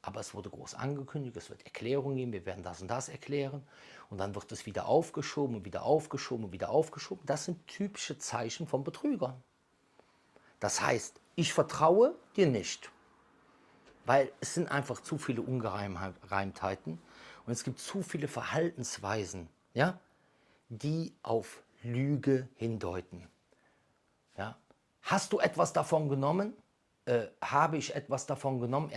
aber es wurde groß angekündigt, es wird Erklärungen geben, wir werden das und das erklären und dann wird es wieder aufgeschoben und wieder aufgeschoben und wieder aufgeschoben. Das sind typische Zeichen von Betrügern. Das heißt, ich vertraue dir nicht, weil es sind einfach zu viele Ungereimtheiten und es gibt zu viele Verhaltensweisen, ja, die auf Lüge hindeuten. Ja. Hast du etwas davon genommen? Habe ich etwas davon genommen?